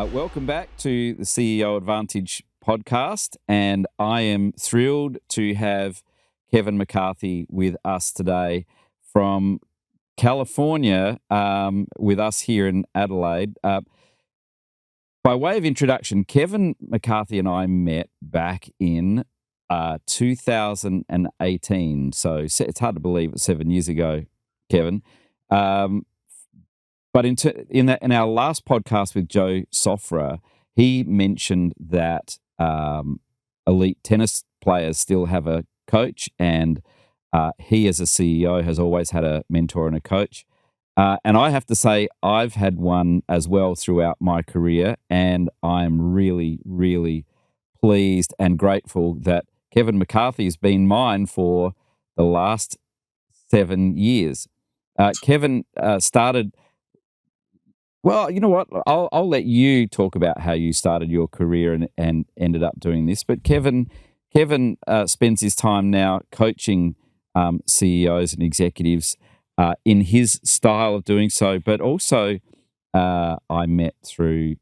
Welcome back to the CEO Advantage podcast, and I am thrilled to have Kevin McCarthy with us today from California, with us here in Adelaide. By way of introduction, Kevin McCarthy and I met back in 2018, so it's hard to believe it's 7 years ago, Kevin. But in our last podcast with Joe Sofra, he mentioned that elite tennis players still have a coach, and he, as a CEO, has always had a mentor and a coach. And I have to say, I've had one as well throughout my career, and I'm really, really pleased and grateful that Kevin McCarthy has been mine for the last 7 years. Kevin started... Well, you know what? I'll let you talk about how you started your career and ended up doing this. But Kevin spends his time now coaching CEOs and executives in his style of doing so. But also, I met through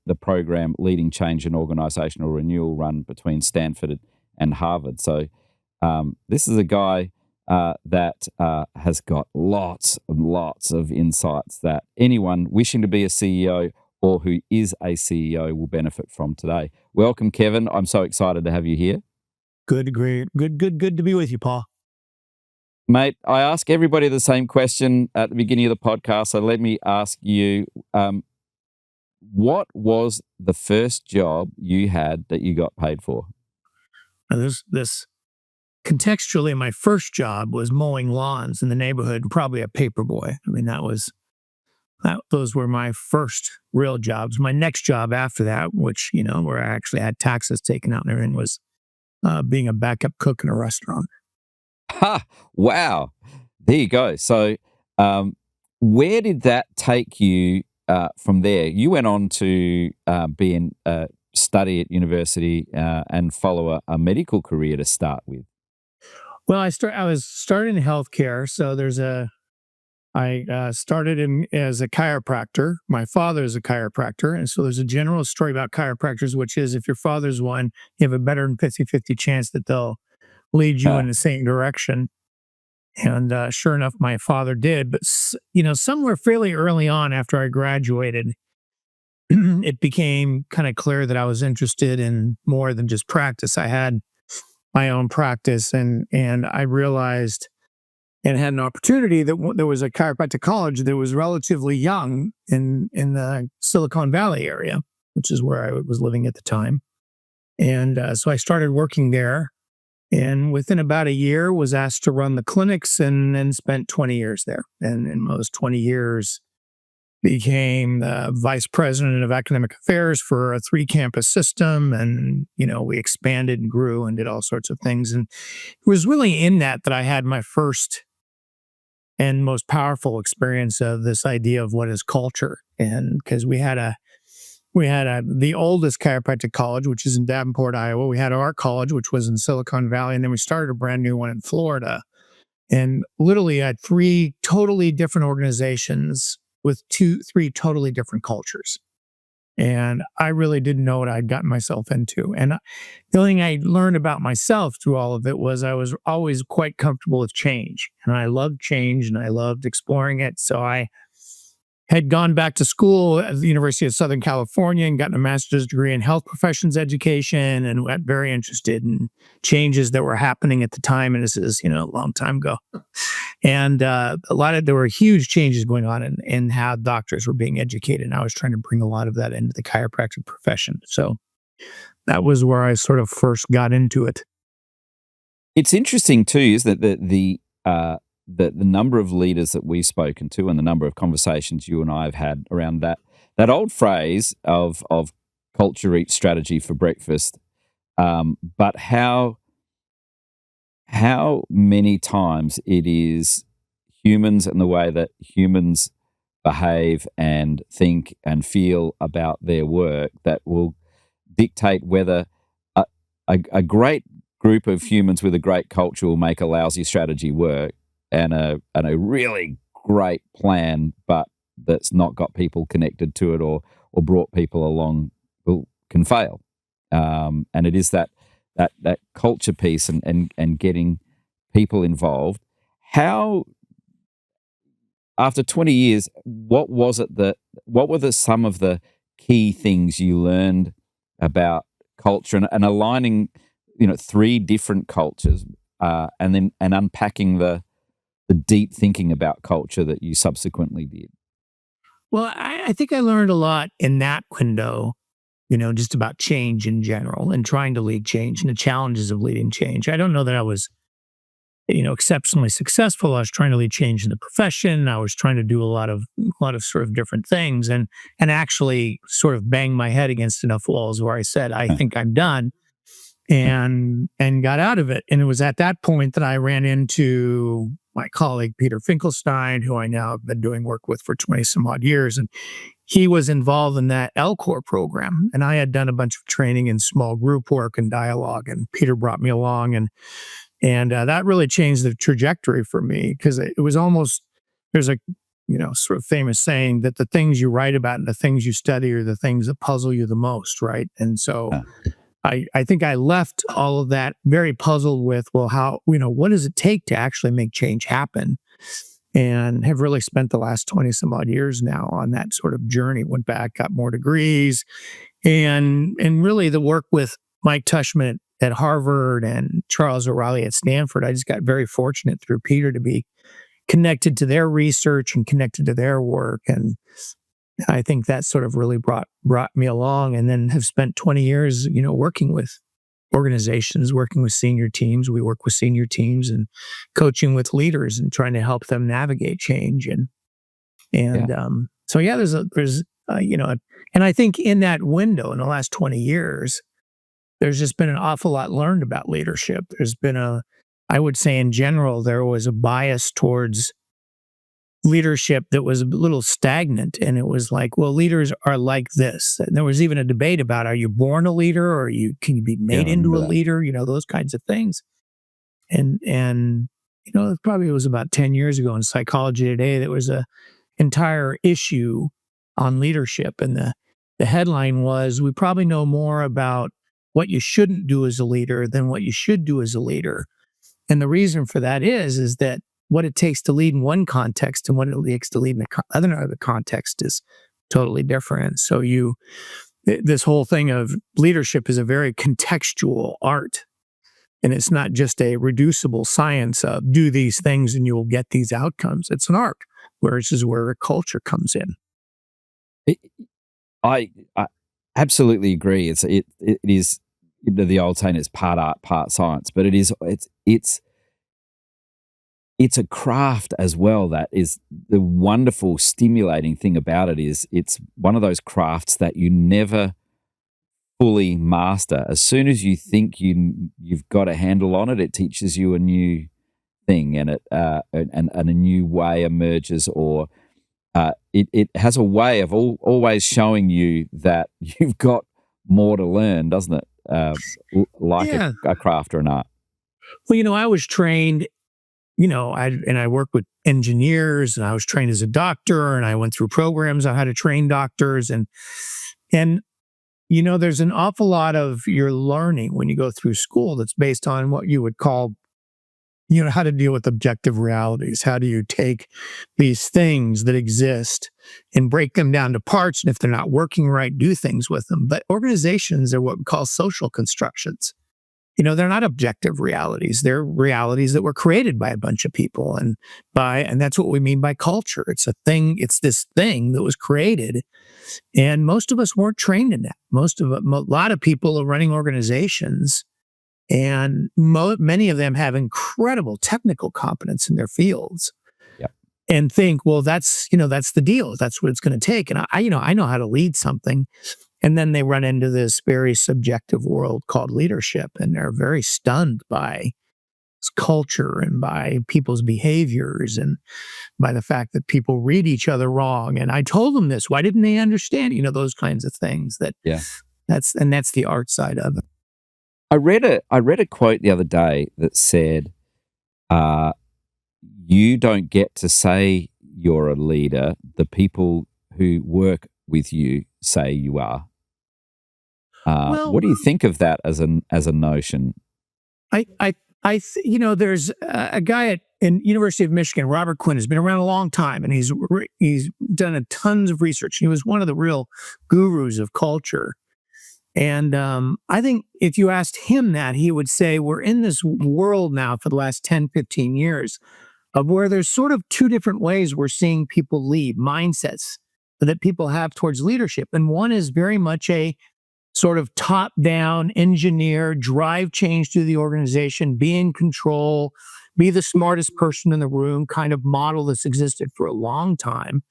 the program Leading Change and Organizational Renewal run between Stanford and Harvard. So this is a guy that has got lots and lots of insights that anyone wishing to be a CEO or who is a CEO will benefit from today. Welcome, Kevin. I'm so excited to have you here. Good, great. Good to be with you, Paul. Mate, I ask everybody the same question at the beginning of the podcast, so let me ask you, what was the first job you had that you got paid for? This contextually, my first job was mowing lawns in the neighborhood, probably a paper boy. I mean, those were my first real jobs. My next job after that, which, where I actually had taxes taken out and everything, was being a backup cook in a restaurant. Ha! Wow. There you go. So where did that take you from there? You went on to study at university and follow a medical career to start with. Well, I was starting in healthcare. So I started as a chiropractor. My father is a chiropractor. And so there's a general story about chiropractors, which is if your father's one, you have a better than 50-50 chance that they'll lead you in the same direction. And sure enough, my father did. But, somewhere fairly early on after I graduated, it became kind of clear that I was interested in more than just practice. I had my own practice, and I realized and had an opportunity that there was a chiropractic college that was relatively young in the Silicon Valley area, which is where I was living at the time. And so I started working there, and within about a year was asked to run the clinics, and then spent 20 years there. And in those 20 years, became the vice president of academic affairs for a 3-campus system. And, we expanded and grew and did all sorts of things. And it was really in that I had my first and most powerful experience of this idea of what is culture. And because we had the oldest chiropractic college, which is in Davenport, Iowa. We had our college, which was in Silicon Valley. And then we started a brand new one in Florida. And literally had 3 totally different organizations with 3 totally different cultures. And I really didn't know what I'd gotten myself into. And the only thing I learned about myself through all of it was I was always quite comfortable with change. And I loved change and I loved exploring it. So I had gone back to school at the University of Southern California and gotten a master's degree in health professions education, and got very interested in changes that were happening at the time. And this is, a long time ago. And there were huge changes going on in how doctors were being educated. And I was trying to bring a lot of that into the chiropractic profession. So that was where I sort of first got into it. It's interesting too, is that the number of leaders that we've spoken to and the number of conversations you and I have had around that old phrase of culture eats strategy for breakfast, but how many times it is humans and the way that humans behave and think and feel about their work that will dictate whether a great group of humans with a great culture will make a lousy strategy work, and a really great plan, but that's not got people connected to it, or or brought people along can fail. And it is that culture piece and getting people involved. How, after 20 years, what were some of the key things you learned about culture and aligning, 3 different cultures, and unpacking the deep thinking about culture that you subsequently did? Well, I think I learned a lot in that window, just about change in general and trying to lead change and the challenges of leading change. I don't know that I was, exceptionally successful. I was trying to lead change in the profession. I was trying to do a lot of sort of different things and actually sort of bang my head against enough walls where I said, I think I'm done, and got out of it. And it was at that point that I ran into my colleague Peter Finkelstein, who I now have been doing work with for 20 some odd years. And he was involved in that LCOR program. And I had done a bunch of training in small group work and dialogue. And Peter brought me along, and that really changed the trajectory for me, because it was almost, there's a sort of famous saying that the things you write about and the things you study are the things that puzzle you the most, right? And so I think I left all of that very puzzled with, well, how, what does it take to actually make change happen? And have really spent the last 20 some odd years now on that sort of journey. Went back, got more degrees, and really the work with Mike Tushman at Harvard and Charles O'Reilly at Stanford. I just got very fortunate through Peter to be connected to their research and connected to their work. And I think that sort of really brought me along, and then have spent 20 years, working with organizations, working with senior teams. We work with senior teams and coaching with leaders and trying to help them navigate change. So there's and I think in that window in the last 20 years, there's just been an awful lot learned about leadership. There's been I would say in general, there was a bias towards leadership that was a little stagnant. And it was like, well, leaders are like this. And there was even a debate about, are you born a leader, or can you be made into a leader? Those kinds of things. And it probably was about 10 years ago in Psychology Today, there was a entire issue on leadership. And the headline was, we probably know more about what you shouldn't do as a leader than what you should do as a leader. And the reason for that is that what it takes to lead in one context and what it takes to lead in another context is totally different. So this whole thing of leadership is a very contextual art. And it's not just a reducible science of do these things and you will get these outcomes. It's an art, this is where a culture comes in. I absolutely agree. It is, the old saying is part art, part science, but it's a craft as well. That is the wonderful, stimulating thing about it. Is it's one of those crafts that you never fully master. As soon as you think you've got a handle on it, it teaches you a new thing, and and a new way emerges, or it has a way of always showing you that you've got more to learn, doesn't it? A craft or an art. Well, I was trained. I worked with engineers, and I was trained as a doctor, and I went through programs on how to train doctors. And there's an awful lot of your learning when you go through school that's based on what you would call, how to deal with objective realities. How do you take these things that exist and break them down to parts? And if they're not working right, do things with them. But organizations are what we call social constructions. They're not objective realities. They're realities that were created by a bunch of people, and that's what we mean by culture. It's a thing. It's this thing that was created, and most of us weren't trained in that. A lot of people are running organizations, and many of them have incredible technical competence in their fields, and think, well, that's the deal. That's what it's going to take. And I know how to lead something. And then they run into this very subjective world called leadership, and they're very stunned by culture and by people's behaviors and by the fact that people read each other wrong. And I told them this. Why didn't they understand? Those kinds of things. That's the art side of it. I read a quote the other day that said, "You don't get to say you're a leader. The people who work with you say you are. Well, What do you think of that as a notion? there's a guy in University of Michigan, Robert Quinn, has been around a long time, and he's done a tons of research. He was one of the real gurus of culture. And I think if you asked him that, he would say we're in this world now for the last 10, 15 years of where there's sort of two different ways we're seeing people lead, mindsets that people have towards leadership. And one is very much a sort of top down engineer, drive change through the organization, be in control, be the smartest person in the room kind of model that's existed for a long time.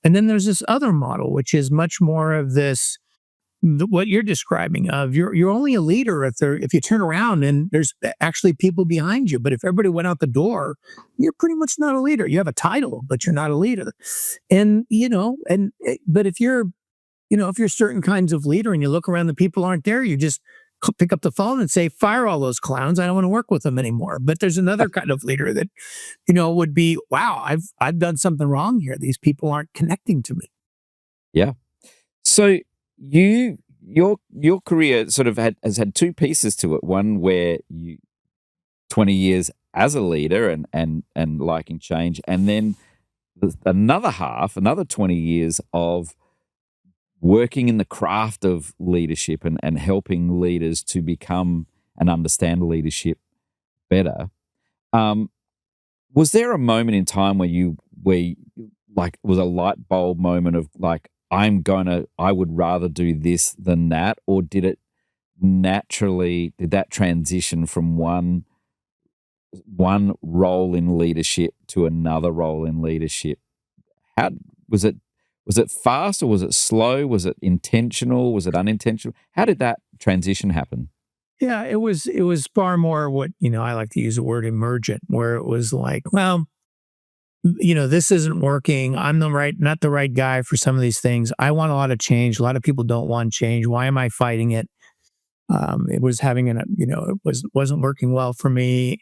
And then there's this other model, which is much more of this what you're describing of you're only a leader if you turn around and there's actually people behind you. But if everybody went out the door, you're pretty much not a leader. You have a title, but you're not a leader. And but if you're if you're certain kinds of leader and you look around, the people aren't there, you just pick up the phone and say, fire all those clowns. I don't want to work with them anymore. But there's another kind of leader that, would be, wow, I've done something wrong here. These people aren't connecting to me. Yeah. So your career sort of has had two pieces to it. One where you 20 years as a leader and liking change, and then another 20 years of working in the craft of leadership and helping leaders to become and understand leadership better. Was there a moment in time where like was a light bulb moment of like, I would rather do this than that? Or did that transition from one role in leadership to another role in leadership? How was it? Was it fast or was it slow? Was it intentional? Was it unintentional? How did that transition happen? Yeah, it was far more what, I like to use the word emergent, where it was like, well, this isn't working. I'm not the right guy for some of these things. I want a lot of change. A lot of people don't want change. Why am I fighting it? It was wasn't working well for me.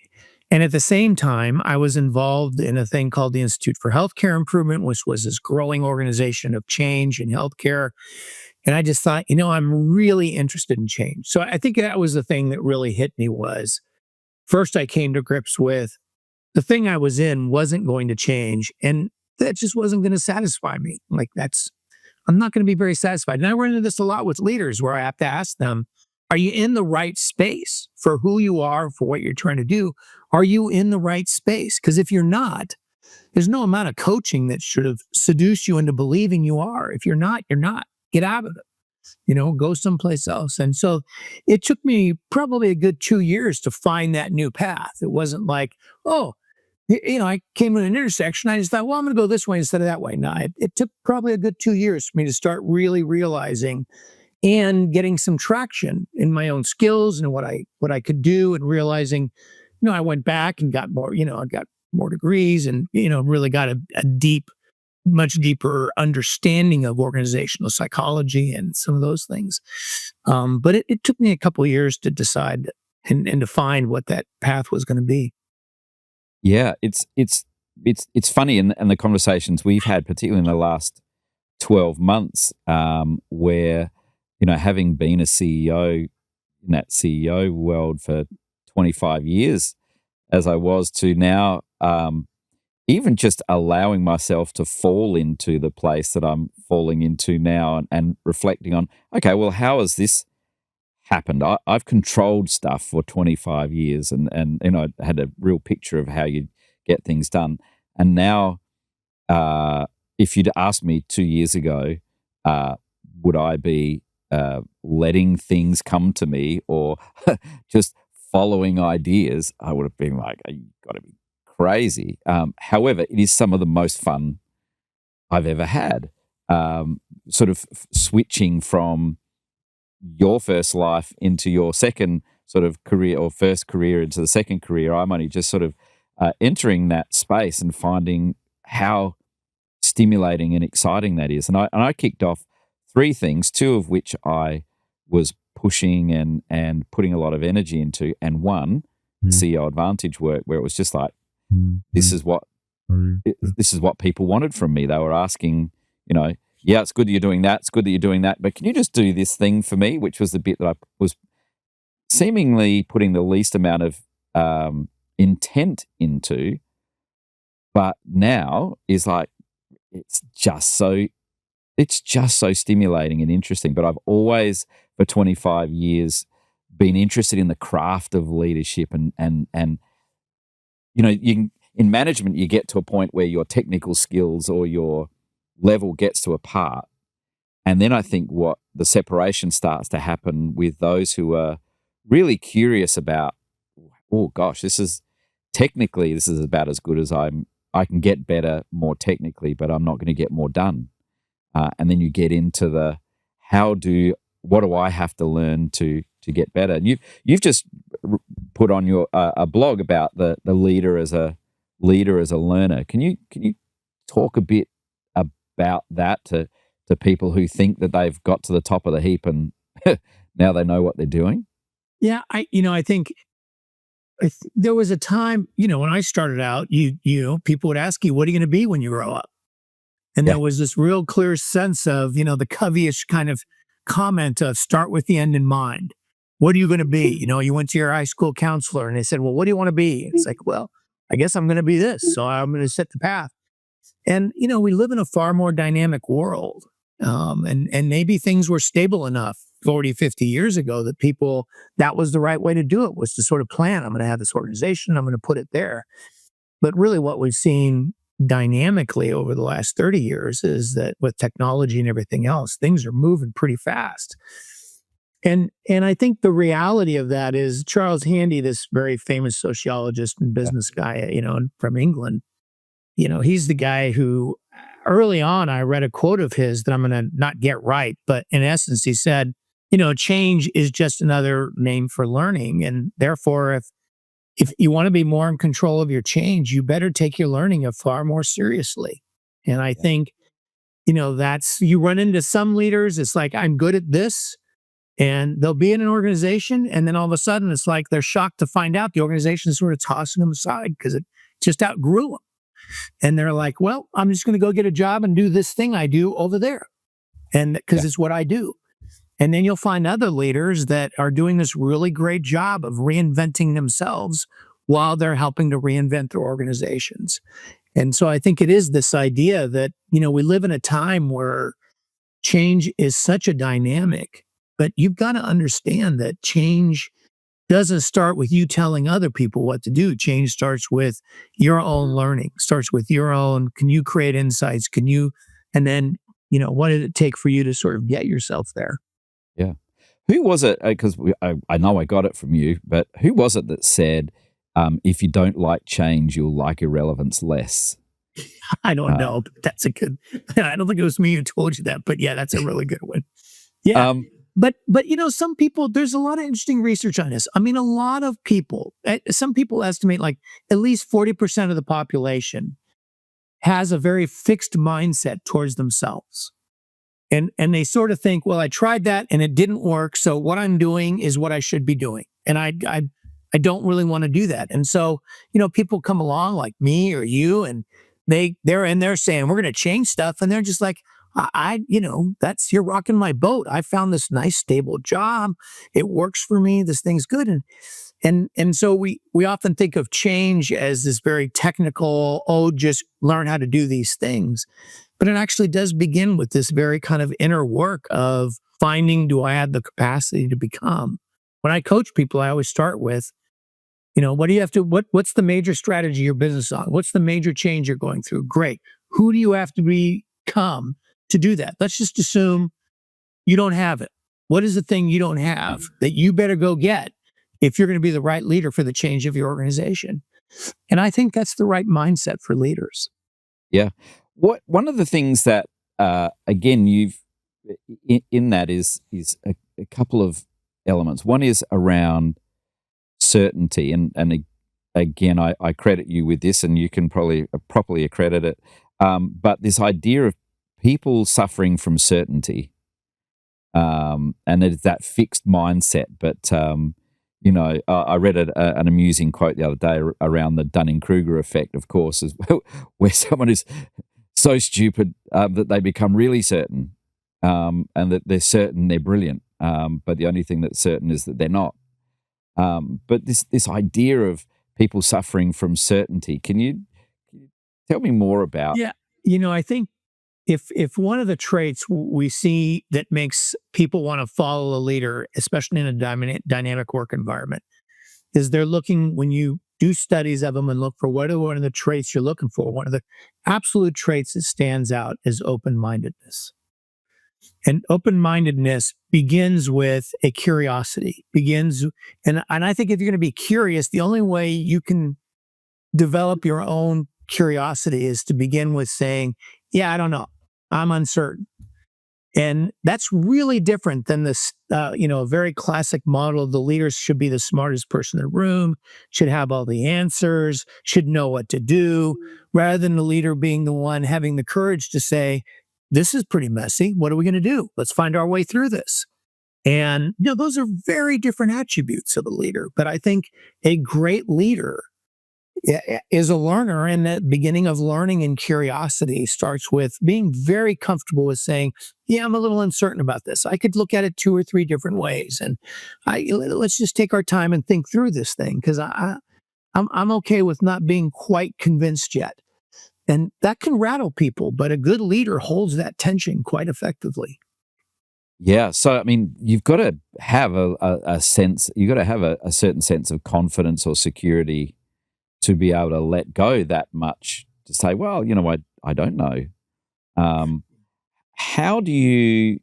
And at the same time, I was involved in a thing called the Institute for Healthcare Improvement, which was this growing organization of change in healthcare. And I just thought, I'm really interested in change. So I think that was the thing that really hit me was first I came to grips with the thing I was in wasn't going to change. And that just wasn't going to satisfy me. I'm not going to be very satisfied. And I run into this a lot with leaders where I have to ask them, are you in the right space for who you are, for what you're trying to do? Are you in the right space? Because if you're not, there's no amount of coaching that should have seduced you into believing you are. If you're not, you're not. Get out of it. Go someplace else. And so it took me probably a good 2 years to find that new path. It wasn't like, I came to an intersection. I just thought, well, I'm going to go this way instead of that way. No, it took probably a good 2 years for me to start really realizing and getting some traction in my own skills and what I could do, and realizing, I went back and got more, I got more degrees and, really got a much deeper understanding of organizational psychology and some of those things. But it took me a couple of years to decide and to find what that path was going to be. Yeah, it's funny, and the conversations we've had, particularly in the last 12 months, where having been a CEO in that CEO world for 25 years, as I was to now, even just allowing myself to fall into the place that I'm falling into now, and reflecting on, okay, well, how has this happened? I've controlled stuff for 25 years and had a real picture of how you get things done. And now, if you'd asked me 2 years ago, would I be letting things come to me or just following ideas, I would have been like, you got to be crazy. However, it is some of the most fun I've ever had. Sort of switching from your first life into your second sort of career, or first career into the second career. I'm only just sort of entering that space and finding how stimulating and exciting that is. And I kicked off 3 things, 2 of which I was pushing and putting a lot of energy into, and one, CEO Advantage work, where it was just like, this is what people wanted from me. They were asking, Yeah, it's good that you're doing that. It's good that you're doing that. But can you just do this thing for me, which was the bit that I was seemingly putting the least amount of intent into, but now is like it's just so stimulating and interesting. But I've always, for 25 years, been interested in the craft of leadership, and in management you get to a point where your technical skills or your level gets to a part, and then I think what the separation starts to happen with those who are really curious about, oh gosh, this is about as good as I can get better more technically, but I'm not going to get more done. And then you get into the what do I have to learn to get better? And you've just put on your a blog about the leader as a learner. Can you talk a bit about that to people who think that they've got to the top of the heap and now they know what they're doing? Yeah, I think there was a time, when I started out, people would ask you, what are you going to be when you grow up? And Yeah. there was this real clear sense of, the Covey-ish kind of comment of start with the end in mind. What are you going to be? You went to your high school counselor and they said, well, what do you want to be? It's like, well, I guess I'm going to be this. So I'm going to set the path. And, we live in a far more dynamic world. And maybe things were stable enough 40, 50 years ago that that was the right way to do it, was to sort of plan. I'm going to have this organization. I'm going to put it there. But really what we've seen dynamically over the last 30 years is that with technology and everything else, things are moving pretty fast. And I think the reality of that is Charles Handy, this very famous sociologist and business guy, from England, he's the guy who early on, I read a quote of his that I'm going to not get right, but in essence, he said, change is just another name for learning. And therefore, if you want to be more in control of your change, you better take your learning far more seriously. And I think, you run into some leaders, it's like, I'm good at this. And they'll be in an organization. And then all of a sudden, it's like they're shocked to find out the organization is sort of tossing them aside because it just outgrew them. And they're like, well, I'm just going to go get a job and do this thing I do over there. And because it's what I do. And then you'll find other leaders that are doing this really great job of reinventing themselves while they're helping to reinvent their organizations. And so I think it is this idea that, we live in a time where change is such a dynamic, but you've got to understand that change doesn't start with you telling other people what to do. Change starts with your own learning, starts with your own, can you create insights? And then, what did it take for you to sort of get yourself there? Yeah. Who was it? Because I know I got it from you, but who was it that said, if you don't like change, you'll like irrelevance less? I don't know, but that's a good, I don't think it was me who told you that, but yeah, that's a really good one. Yeah. But some people, there's a lot of interesting research on this. I mean, a lot of people, some people estimate like at least 40% of the population has a very fixed mindset towards themselves. And they sort of think, well, I tried that and it didn't work. So what I'm doing is what I should be doing. And I don't really want to do that. And so, people come along like me or you, and they're in there saying, we're going to change stuff. And they're just like, you're rocking my boat. I found this nice, stable job. It works for me. This thing's good. And so we often think of change as this very technical, just learn how to do these things. But it actually does begin with this very kind of inner work of finding, do I have the capacity to become? When I coach people, I always start with, what do you have to, what's the major strategy your business on? What's the major change you're going through? Great. Who do you have to become to do that? Let's just assume you don't have it. What is the thing you don't have that you better go get if you're going to be the right leader for the change of your organization? And I think that's the right mindset for leaders. Yeah. One of the things that, again, you've in that is a couple of elements. One is around certainty. And again, I credit you with this, and you can probably properly accredit it. But this idea of people suffering from certainty, and it's that fixed mindset. But I read an amusing quote the other day around the Dunning-Kruger effect, of course, as well, where someone is so stupid that they become really certain, and that they're certain they're brilliant. But the only thing that's certain is that they're not. But this idea of people suffering from certainty, can you tell me more about? Yeah. I think if one of the traits we see that makes people want to follow a leader, especially in a dynamic work environment, is they're looking when you do studies of them and look for what are one of the traits you're looking for. One of the absolute traits that stands out is open-mindedness. And open-mindedness begins with a curiosity, and I think if you're going to be curious, the only way you can develop your own curiosity is to begin with saying, yeah, I don't know. I'm uncertain. And that's really different than this, a very classic model. The leaders should be the smartest person in the room, should have all the answers, should know what to do, rather than the leader being the one having the courage to say, this is pretty messy. What are we going to do? Let's find our way through this. And, those are very different attributes of a leader. But I think a great leader is a learner, and the beginning of learning and curiosity starts with being very comfortable with saying, yeah, I'm a little uncertain about this. I could look at it 2 or 3 different ways, and let's just take our time and think through this thing, because I'm okay with not being quite convinced yet. And that can rattle people, but a good leader holds that tension quite effectively. Yeah, so I mean, you've got to have a sense. You've got to have a certain sense of confidence or security to be able to let go that much, to say, well, I don't know. Um, how do you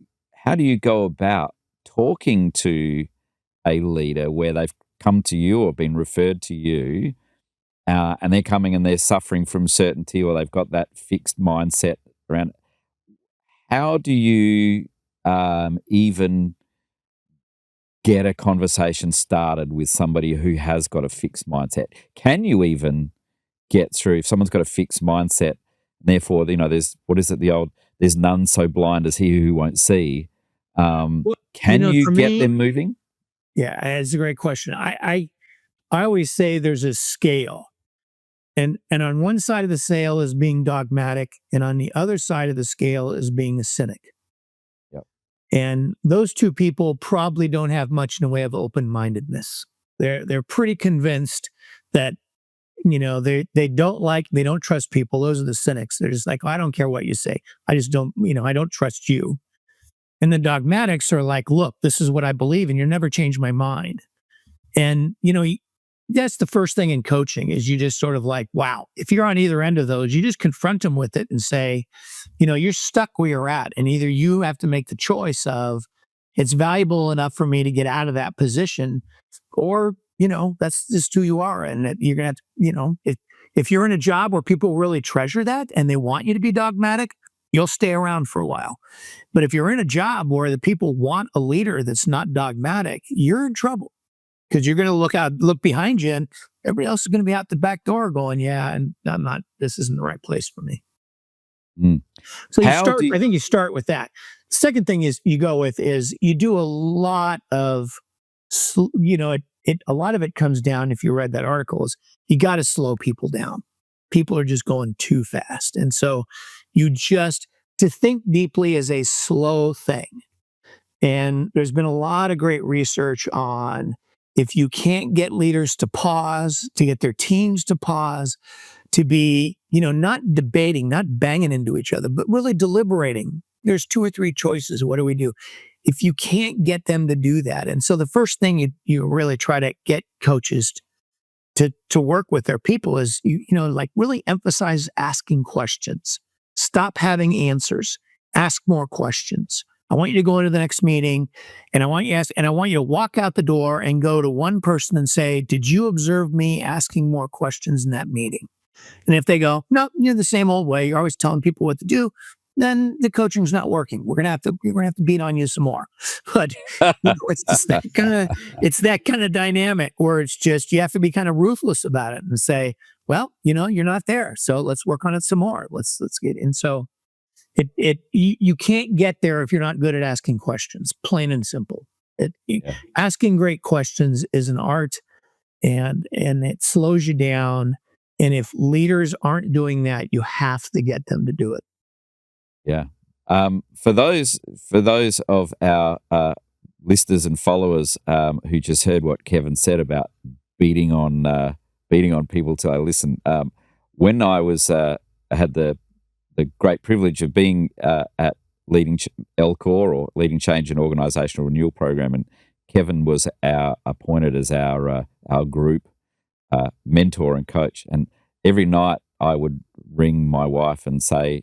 go about talking to a leader where they've come to you or been referred to you, and they're coming and they're suffering from certainty, or they've got that fixed mindset around? How do you even get a conversation started with somebody who has got a fixed mindset? Can you even get through if someone's got a fixed mindset? Therefore, there's, what is it? There's none so blind as he who won't see. Well, Can you for get me, them moving? yeah, it's a great question. I always say there's a scale. And on one side of the scale is being dogmatic, and on the other side of the scale is being a cynic. Yep. And those two people probably don't have much in the way of open-mindedness. They're pretty convinced that they don't trust people. Those are the cynics. They're just like, oh, I don't care what you say. I just don't, I don't trust you. And the dogmatics are like, look, this is what I believe, and you'll never change my mind. And that's the first thing in coaching is you just sort of like, wow, if you're on either end of those, you just confront them with it and say, you're stuck where you're at. And either you have to make the choice of it's valuable enough for me to get out of that position, or, that's just who you are. And that you're going to have to, if you're in a job where people really treasure that and they want you to be dogmatic, you'll stay around for a while. But if you're in a job where the people want a leader that's not dogmatic, you're in trouble. Because you're going to look behind you, and everybody else is going to be out the back door going, yeah, and this isn't the right place for me. Mm. So How do you, I think you start with that. Second thing is you go with is you do a lot of, a lot of it comes down, if you read that article, is you got to slow people down. People are just going too fast. And so to think deeply is a slow thing. And there's been a lot of great research on if you can't get leaders to pause, to get their teams to pause, to be, not debating, not banging into each other, but really deliberating. There's 2 or 3 choices. What do we do? If you can't get them to do that. And so the first thing you really try to get coaches to work with their people is, like really emphasize asking questions. Stop having answers. Ask more questions. I want you to go into the next meeting, and I want you to walk out the door and go to one person and say, did you observe me asking more questions in that meeting? And if they go, no, you're the same old way, you're always telling people what to do, then the coaching's not working. We're gonna have to beat on you some more. But it's just that kind of dynamic where it's just you have to be kind of ruthless about it and say, well, you're not there, so let's work on it some more. Let's get in. So you can't get there if you're not good at asking questions, plain and simple. Yeah. Asking great questions is an art, and it slows you down. And if leaders aren't doing that, you have to get them to do it. Yeah. For those of our listeners and followers who just heard what Kevin said about beating on people till I listen, when I was had the great privilege of being at leading LCOR, or leading change and organizational renewal program, and Kevin was appointed as our group mentor and coach, and every night I would ring my wife and say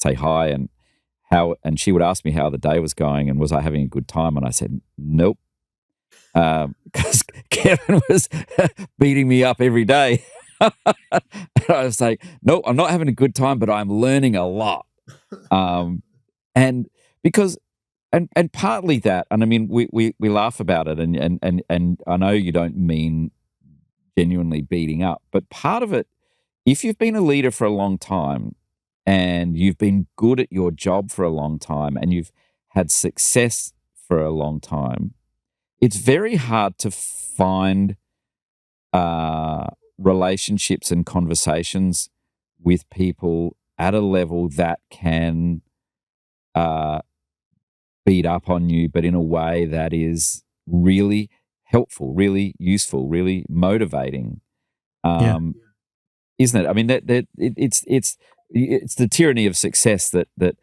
hi, and she would ask me how the day was going and was I having a good time, and I said nope, because Kevin was beating me up every day. And I was like, nope, I'm not having a good time, but I'm learning a lot. And because and partly that, and I mean we laugh about it, and I know you don't mean genuinely beating up, but part of it, if you've been a leader for a long time and you've been good at your job for a long time and you've had success for a long time, it's very hard to find relationships and conversations with people at a level that can beat up on you, but in a way that is really helpful, really useful, really motivating. Isn't it? I mean, it's the tyranny of success that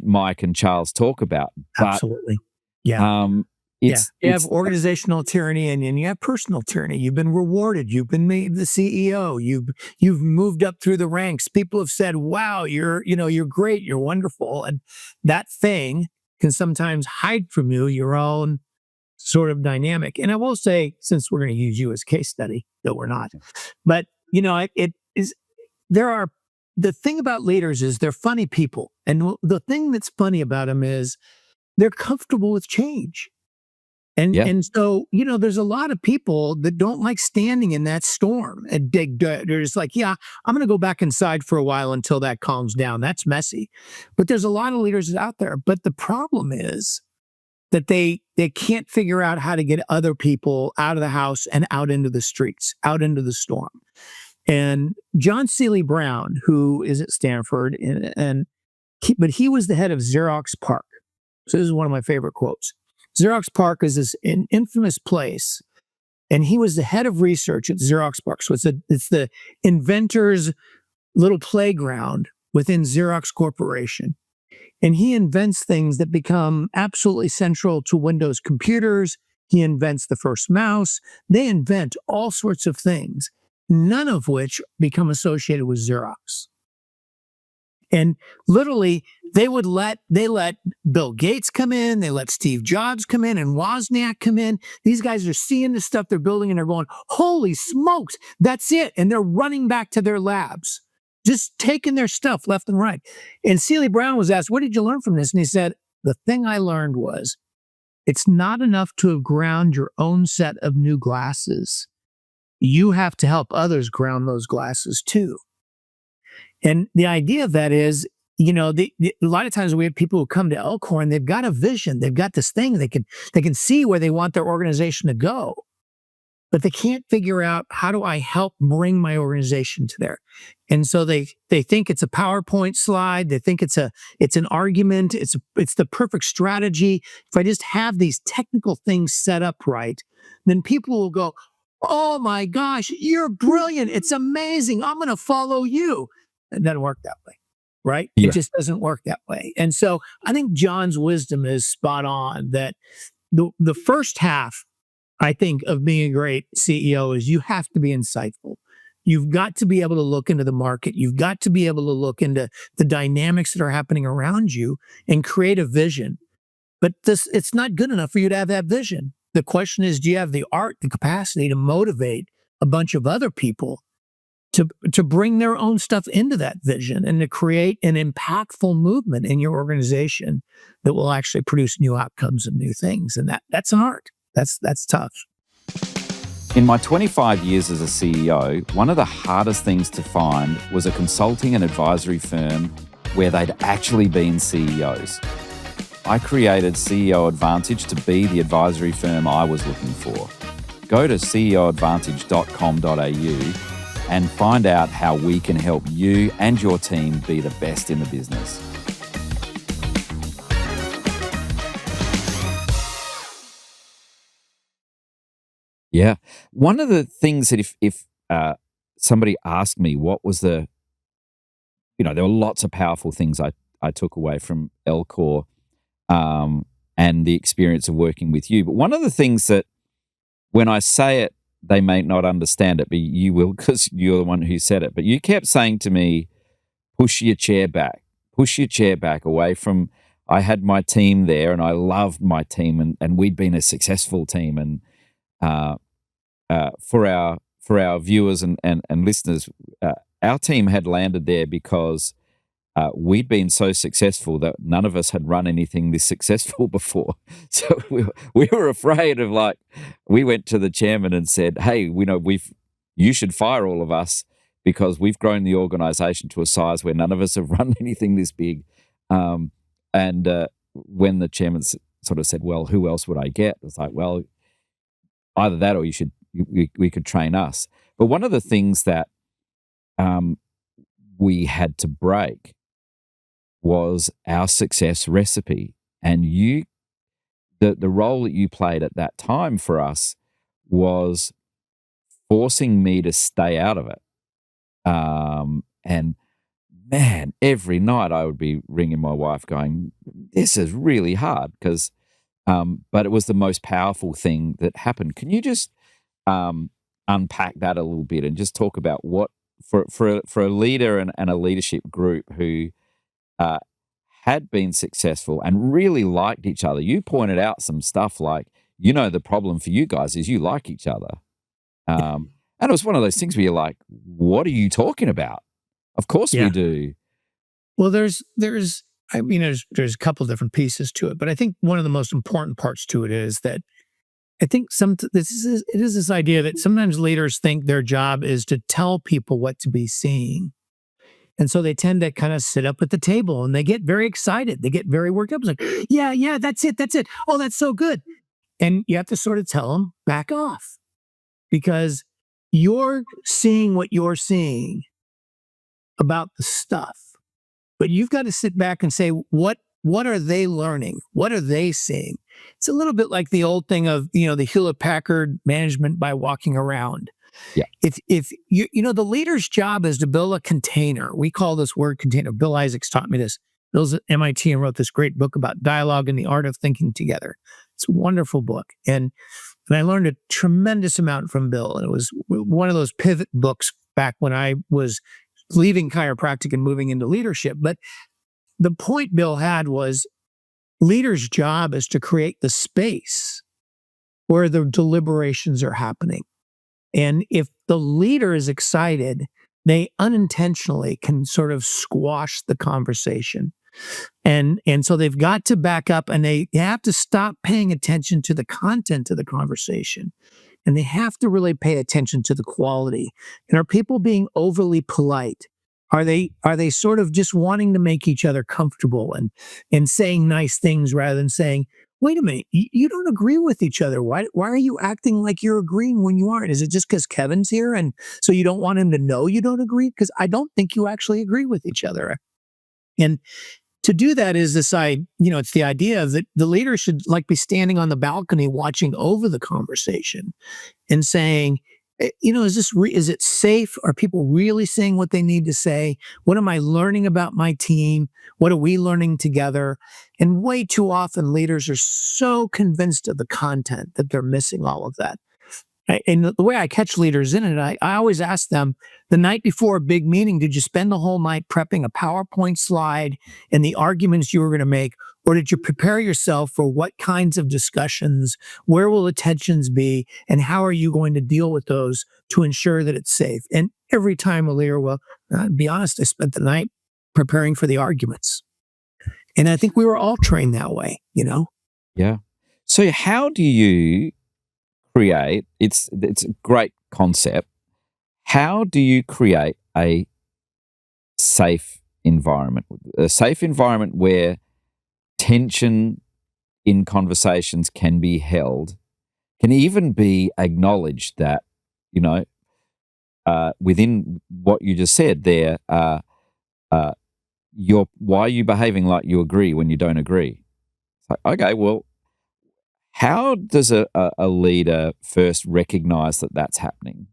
Mike and Charles talk about. But, absolutely. Yeah. You have organizational tyranny and you have personal tyranny. You've been rewarded. You've been made the CEO. You've moved up through the ranks. People have said, "Wow, you're great. You're wonderful." And that thing can sometimes hide from you your own sort of dynamic. And I will say, since we're going to use you as case study, though we're not, but it is. The thing about leaders is they're funny people, and the thing that's funny about them is they're comfortable with change. And so, there's a lot of people that don't like standing in that storm. And they're just like, yeah, I'm going to go back inside for a while until that calms down. That's messy. But there's a lot of leaders out there. But the problem is that they can't figure out how to get other people out of the house and out into the streets, out into the storm. And John Seely Brown, who is at Stanford, but he was the head of Xerox PARC. So this is one of my favorite quotes. Xerox PARC is this infamous place, and he was the head of research at Xerox PARC. So it's the inventor's little playground within Xerox Corporation. And he invents things that become absolutely central to Windows computers. He invents the first mouse. They invent all sorts of things, none of which become associated with Xerox. And literally, they let Bill Gates come in, they let Steve Jobs come in, and Wozniak come in. These guys are seeing the stuff they're building, and they're going, holy smokes, that's it. And they're running back to their labs, just taking their stuff left and right. And Seely Brown was asked, what did you learn from this? And he said, the thing I learned was, it's not enough to have ground your own set of new glasses. You have to help others ground those glasses too. And the idea of that is, a lot of times we have people who come to LCOR and they've got a vision. They've got this thing. They can see where they want their organization to go, but they can't figure out, how do I help bring my organization to there? And so they think it's a PowerPoint slide. They think it's an argument. It's the perfect strategy. If I just have these technical things set up right, then people will go, oh my gosh, you're brilliant. It's amazing. I'm going to follow you. It doesn't work that way, right? Yeah. It just doesn't work that way. And so I think John's wisdom is spot on, that the first half, I think, of being a great CEO is you have to be insightful. You've got to be able to look into the market. You've got to be able to look into the dynamics that are happening around you and create a vision. But it's not good enough for you to have that vision. The question is, do you have the art, the capacity to motivate a bunch of other people to bring their own stuff into that vision and to create an impactful movement in your organization that will actually produce new outcomes and new things? And that's an art. That's tough. In my 25 years as a CEO, one of the hardest things to find was a consulting and advisory firm where they'd actually been CEOs. I created CEO Advantage to be the advisory firm I was looking for. Go to ceoadvantage.com.au and find out how we can help you and your team be the best in the business. Yeah. One of the things that if somebody asked me what was there were lots of powerful things I took away from Elcor and the experience of working with you. But one of the things that when I say it, they may not understand it, but you will because you're the one who said it. But you kept saying to me, push your chair back away from. I had my team there and I loved my team and we'd been a successful team. And for our viewers and listeners, our team had landed there because we'd been so successful that none of us had run anything this successful before. So we were afraid of we went to the chairman and said, hey, you should fire all of us because we've grown the organization to a size where none of us have run anything this big. And when the chairman sort of said, well, who else would I get? It's like, well, either that or we could train us. But one of the things that we had to break was our success recipe. And the role that you played at that time for us was forcing me to stay out of it. And man, every night I would be ringing my wife going, this is really hard but it was the most powerful thing that happened. Can you just unpack that a little bit and just talk about what for a leader and a leadership group who had been successful and really liked each other? You pointed out some stuff like, the problem for you guys is you like each other. And it was one of those things where you're like, what are you talking about? Of course we do. Well, there's a couple different pieces to it, but I think one of the most important parts to it is that I think it is this idea that sometimes leaders think their job is to tell people what to be seeing. And so they tend to kind of sit up at the table and they get very excited. They get very worked up. It's like, yeah, that's it. Oh, that's so good. And you have to sort of tell them, back off. Because you're seeing what you're seeing about the stuff. But you've got to sit back and say, what are they learning? What are they seeing? It's a little bit like the old thing of, the Hewlett-Packard management by walking around. Yeah. If the leader's job is to build a container. We call this word container. Bill Isaacs taught me this. Bill's at MIT and wrote this great book about dialogue and the art of thinking together. It's a wonderful book. And I learned a tremendous amount from Bill. And it was one of those pivot books back when I was leaving chiropractic and moving into leadership. But the point Bill had was leader's job is to create the space where the deliberations are happening. And if the leader is excited, they unintentionally can sort of squash the conversation. And so they've got to back up and they have to stop paying attention to the content of the conversation. And they have to really pay attention to the quality. And are people being overly polite? Are they sort of just wanting to make each other comfortable and saying nice things rather than saying, wait a minute, you don't agree with each other. Why are you acting like you're agreeing when you aren't? Is it just because Kevin's here and so you don't want him to know you don't agree? Because I don't think you actually agree with each other. And to do that is it's the idea that the leader should be standing on the balcony watching over the conversation and saying, is it safe? Are people really saying what they need to say? What am I learning about my team? What are we learning together? And way too often leaders are so convinced of the content that they're missing all of that. And the way I catch leaders in it, I always ask them, the night before a big meeting, did you spend the whole night prepping a PowerPoint slide and the arguments you were going to make? Or did you prepare yourself for what kinds of discussions? Where will the tensions be? And how are you going to deal with those to ensure that it's safe? And every time a leader will, be honest, I spent the night preparing for the arguments. And I think we were all trained that way, Yeah. So how do you create, it's a great concept. How do you create a safe environment? A safe environment where tension in conversations can be held, can even be acknowledged that, within what you just said there, why are you behaving like you agree when you don't agree? It's like, okay, well, how does a leader first recognize that that's happening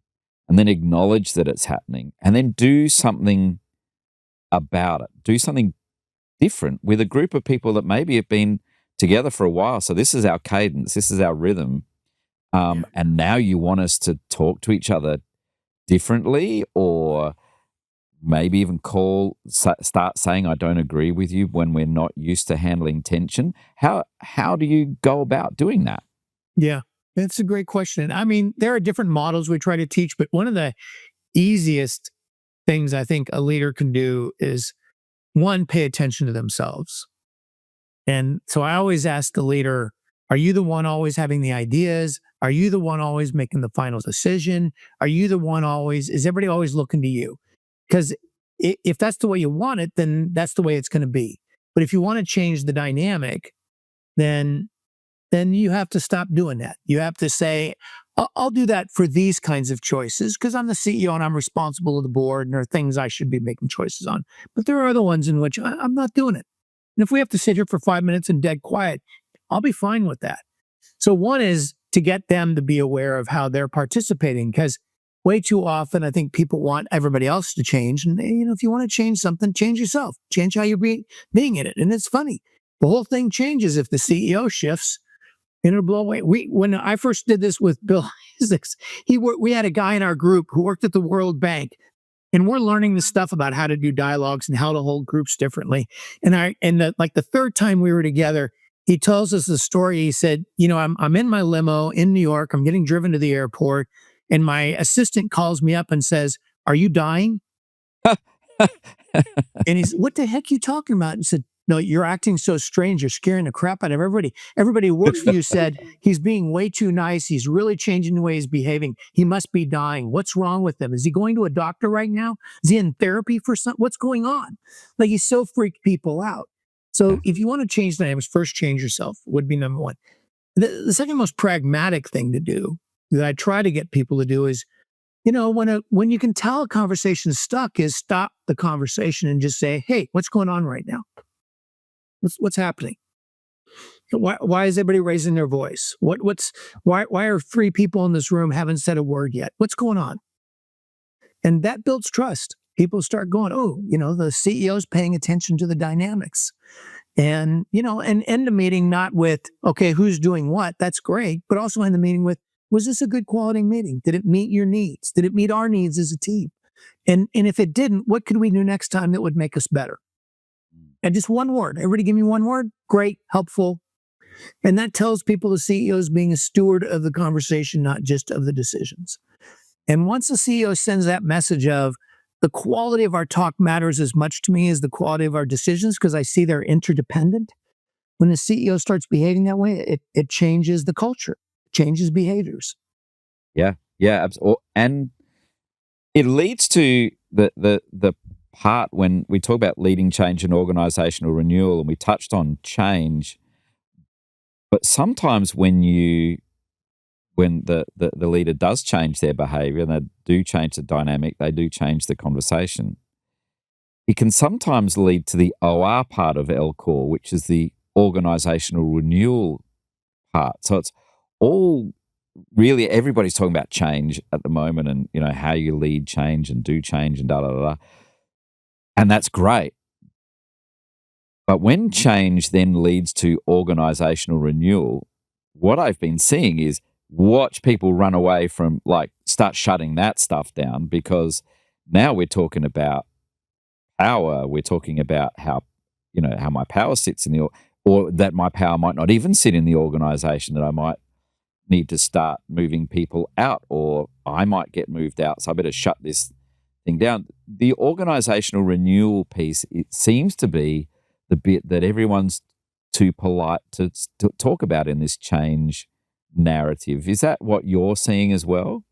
and then acknowledge that it's happening and then do something about it? Do something different with a group of people that maybe have been together for a while. So this is our cadence, this is our rhythm. Yeah. And now you want us to talk to each other differently, or maybe even start saying I don't agree with you when we're not used to handling tension. How do you go about doing that? Yeah. That's a great question. I mean, there are different models we try to teach, but one of the easiest things I think a leader can do is one, pay attention to themselves. And so I always ask the leader, are you the one always having the ideas? Are you the one always making the final decision? Are you the one always, is everybody always looking to you? Because if that's the way you want it, then that's the way it's going to be. But if you want to change the dynamic, then you have to stop doing that. You have to say, I'll do that for these kinds of choices because I'm the CEO and I'm responsible to the board and there are things I should be making choices on. But there are other ones in which I'm not doing it. And if we have to sit here for 5 minutes and dead quiet, I'll be fine with that. So one is to get them to be aware of how they're participating because way too often I think people want everybody else to change. And if you want to change something, change yourself, change how you're being in it. And it's funny. The whole thing changes if the CEO shifts and it'll blow away. When I first did this with Bill Isaacs, we had a guy in our group who worked at the World Bank, and we're learning the stuff about how to do dialogues and how to hold groups differently. Like the third time we were together, he tells us the story. He said, I'm in my limo in New York. I'm getting driven to the airport, and my assistant calls me up and says, "Are you dying?" And he's, "What the heck are you talking about?" And said, "No, you're acting so strange. You're scaring the crap out of everybody. Everybody who works for you said he's being way too nice. He's really changing the way he's behaving. He must be dying. What's wrong with him? Is he going to a doctor right now? Is he in therapy for something? What's going on?" Like, he's so freaked people out. So Yeah. if you want to change dynamics, first change yourself would be number one. The second most pragmatic thing to do that I try to get people to do is, when you can tell a conversation's stuck, is stop the conversation and just say, "Hey, what's going on right now? What's happening? Why is everybody raising their voice? Why are three people in this room haven't said a word yet? What's going on?" And that builds trust. People start going, "Oh, the CEO's paying attention to the dynamics." And end the meeting not with, "Okay, who's doing what?" That's great. But also end the meeting with, "Was this a good quality meeting? Did it meet your needs? Did it meet our needs as a team? And if it didn't, what could we do next time that would make us better?" And just one word. Everybody give me one word. Great, helpful. And that tells people the CEO is being a steward of the conversation, not just of the decisions. And once the CEO sends that message of the quality of our talk matters as much to me as the quality of our decisions, because I see they're interdependent. When the CEO starts behaving that way, it changes the culture, changes behaviors. Yeah, yeah, and it leads to the part when we talk about leading change and organizational renewal, and we touched on change. But sometimes when the leader does change their behavior and they do change the dynamic, they do change the conversation, it can sometimes lead to the OR part of LCORE, which is the organizational renewal part. So it's all really everybody's talking about change at the moment and how you lead change and do change and da da da. Da. And that's great. But when change then leads to organizational renewal, what I've been seeing is watch people run away from, like, start shutting that stuff down, because now we're talking about power. We're talking about how my power sits in or that my power might not even sit in the organization, that I might need to start moving people out, or I might get moved out. So I better shut this thing down. The organizational renewal piece, it seems to be the bit that everyone's too polite to talk about in this change narrative. Is that what you're seeing as well?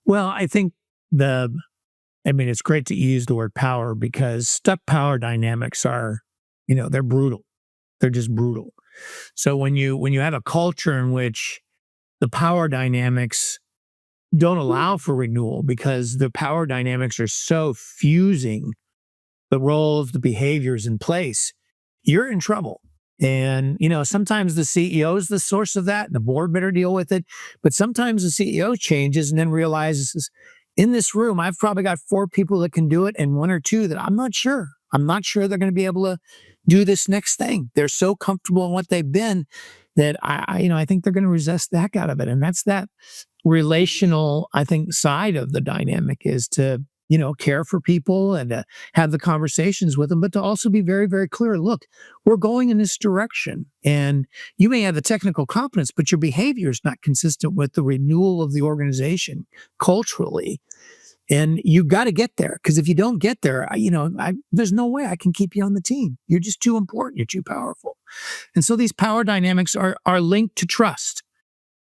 Well, I think it's great to use the word power because stuck power dynamics are, they're brutal. They're just brutal. So when you have a culture in which the power dynamics don't allow for renewal because the power dynamics are so fusing the roles, the behaviors in place, you're in trouble. And, sometimes the CEO is the source of that and the board better deal with it. But sometimes the CEO changes and then realizes in this room, I've probably got 4 people that can do it and 1 or 2 that I'm not sure. I'm not sure they're going to be able to do this next thing. They're so comfortable in what they've been that I think they're going to resist the heck out of it. And that's that relational, I think, side of the dynamic is to, care for people and to have the conversations with them, but to also be very, very clear. Look, we're going in this direction. And you may have the technical competence, but your behavior is not consistent with the renewal of the organization culturally. And you've got to get there, because if you don't get there, there's no way I can keep you on the team. You're just too important. You're too powerful. And so these power dynamics are linked to trust.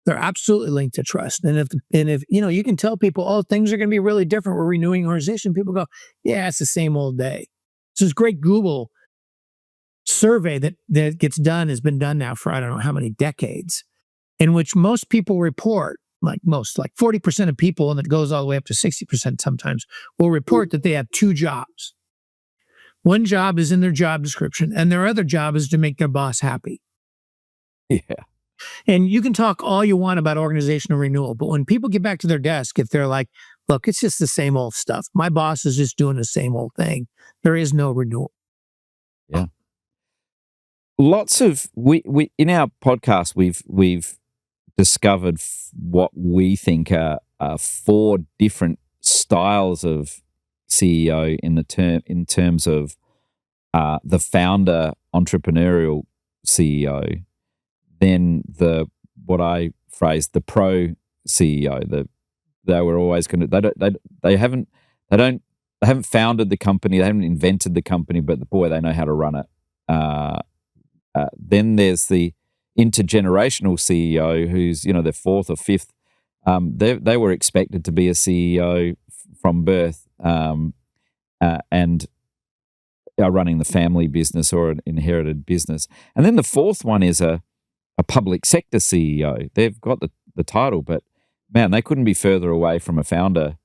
They're absolutely linked to trust. And if you can tell people, oh, things are going to be really different, we're renewing organization, people go, yeah, it's the same old day. So this great Google survey that gets done has been done now for I don't know how many decades, in which most people report, like 40% of people, and it goes all the way up to 60% sometimes, will report that they have 2 jobs. One job is in their job description, and their other job is to make their boss happy. Yeah. And you can talk all you want about organizational renewal, but when people get back to their desk, if they're like, look, it's just the same old stuff. My boss is just doing the same old thing. There is no renewal. Yeah. Lots of we in our podcast we've discovered what we think are 4 different styles of CEO in terms of the founder entrepreneurial CEO, then what I phrased the pro CEO. They were always going to they haven't founded the company, they haven't invented the company, but boy, they know how to run it. Then there's the intergenerational CEO who's their 4th or 5th. They were expected to be a CEO from birth and are running the family business or an inherited business. And then the 4th one is a public sector CEO. They've got the title, but man, they couldn't be further away from a founder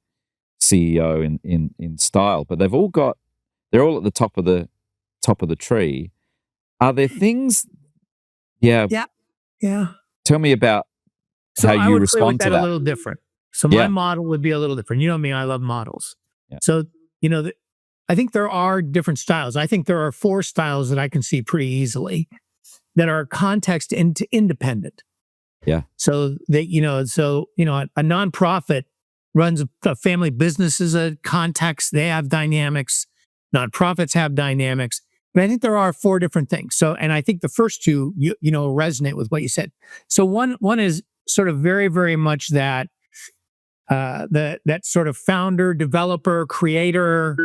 CEO in style. But they're all at the top of the tree. Are there things? Yeah. Tell me about how you respond to that. A little different. So my model would be a little different. You know me, I love models. Yeah. So I think there are different styles. I think there are 4 styles that I can see pretty easily that are context independent. Yeah. So that a nonprofit runs a family business as a context. They have dynamics. Nonprofits have dynamics. But I think there are 4 different things. So, and I think the first 2, resonate with what you said. So one is sort of very, very much that that sort of founder, developer, creator,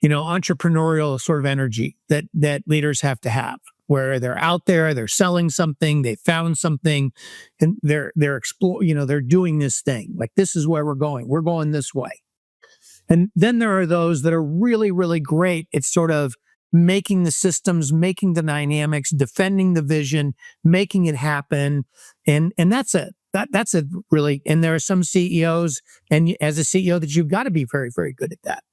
entrepreneurial sort of energy that leaders have to have, where they're out there, they're selling something, they found something, and they're they're doing this thing. Like, this is where we're going this way. And then there are those that are really, really great. It's sort of making the systems, making the dynamics, defending the vision, making it happen. And that's a really, and there are some CEOs, and as a CEO, that you've got to be very, very good at that.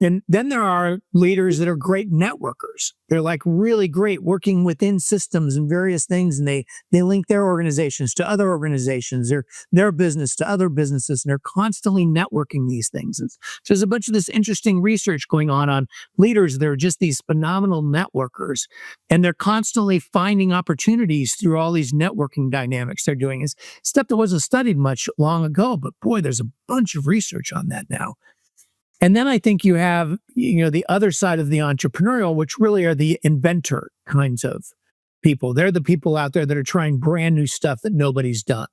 And then there are leaders that are great networkers. They're like really great working within systems and various things. And they link their organizations to other organizations, their business to other businesses. And they're constantly networking these things. And so there's a bunch of this interesting research going on leaders that are just these phenomenal networkers. And they're constantly finding opportunities through all these networking dynamics they're doing. It's stuff that wasn't studied much long ago, but boy, there's a bunch of research on that now. And then I think you have, the other side of the entrepreneurial, which really are the inventor kinds of people. They're the people out there that are trying brand new stuff that nobody's done.